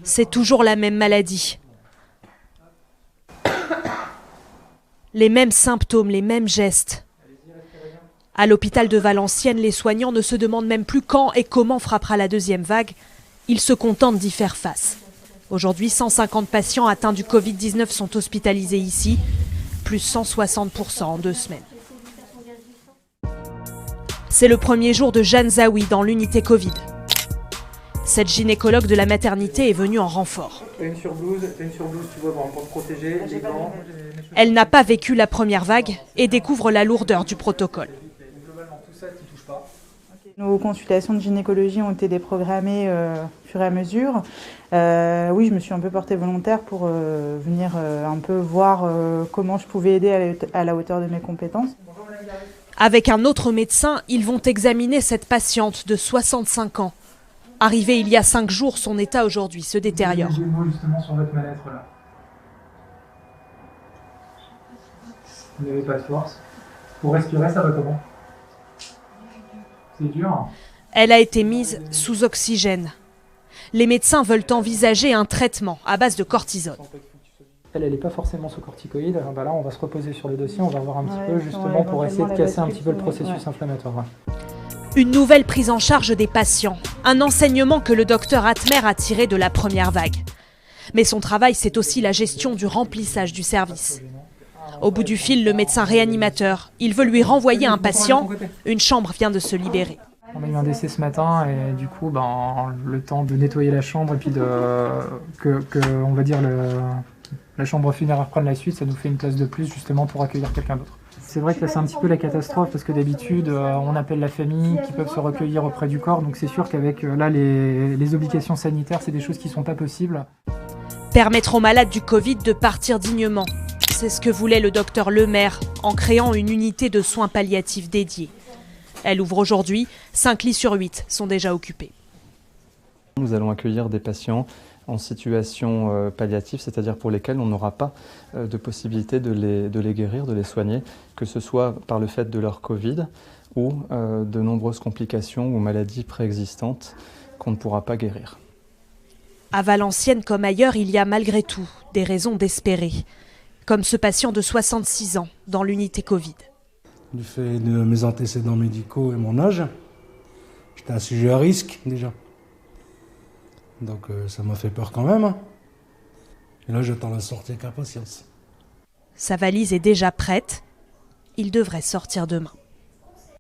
C'est toujours la même maladie. Les mêmes symptômes, les mêmes gestes. À l'hôpital de Valenciennes, les soignants ne se demandent même plus quand et comment frappera la deuxième vague. Ils se contentent d'y faire face. Aujourd'hui, 150 patients atteints du Covid-19 sont hospitalisés ici, plus 160% en 2 semaines. C'est le premier jour de Jeanne Zaoui dans l'unité Covid. Cette gynécologue de la maternité est venue en renfort. T'as une surblouse, tu vois, pour te protéger, les gants. Elle n'a pas vécu la première vague et découvre la lourdeur du protocole. Globalement, tout ça, tu touches pas. Nos consultations de gynécologie ont été déprogrammées au fur et à mesure. Oui, je me suis un peu portée volontaire pour venir un peu voir comment je pouvais aider à la hauteur de mes compétences. Avec un autre médecin, ils vont examiner cette patiente de 65 ans. Arrivée il y a 5 jours, son état aujourd'hui se détériore. J'ai le mot justement sur votre mal-être là. Vous n'avez pas de force. Pour respirer, ça va comment? C'est dur. Elle a été mise sous oxygène. Les médecins veulent envisager un traitement à base de cortisone. Elle n'est pas forcément sous corticoïde. Là, on va se reposer sur le dossier, on va voir un petit peu justement pour essayer de casser un petit peu le processus inflammatoire. Une nouvelle prise en charge des patients, un enseignement que le docteur Atmer a tiré de la première vague. Mais son travail, c'est aussi la gestion du remplissage du service. Au bout du fil, le médecin réanimateur, il veut lui renvoyer un patient. Une chambre vient de se libérer. On a eu un décès ce matin et du coup, le temps de nettoyer la chambre et puis on va dire la chambre funéraire prenne la suite, ça nous fait une place de plus justement pour accueillir quelqu'un d'autre. C'est vrai que là c'est un petit peu la catastrophe parce que d'habitude on appelle la famille qui peuvent se recueillir auprès du corps, donc c'est sûr qu'avec là les obligations sanitaires, c'est des choses qui ne sont pas possibles. Permettre aux malades du Covid de partir dignement, c'est ce que voulait le docteur Lemaire en créant une unité de soins palliatifs dédiée. Elle ouvre aujourd'hui, 5 lits sur 8 sont déjà occupés. Nous allons accueillir des patients en situation palliative, c'est-à-dire pour lesquels on n'aura pas de possibilité de les guérir, de les soigner, que ce soit par le fait de leur Covid ou de nombreuses complications ou maladies préexistantes qu'on ne pourra pas guérir. À Valenciennes comme ailleurs, il y a malgré tout des raisons d'espérer, comme ce patient de 66 ans dans l'unité Covid. Du fait de mes antécédents médicaux et mon âge, j'étais un sujet à risque déjà. Donc ça m'a fait peur quand même. Et là j'attends la sortie avec impatience. Sa valise est déjà prête. Il devrait sortir demain.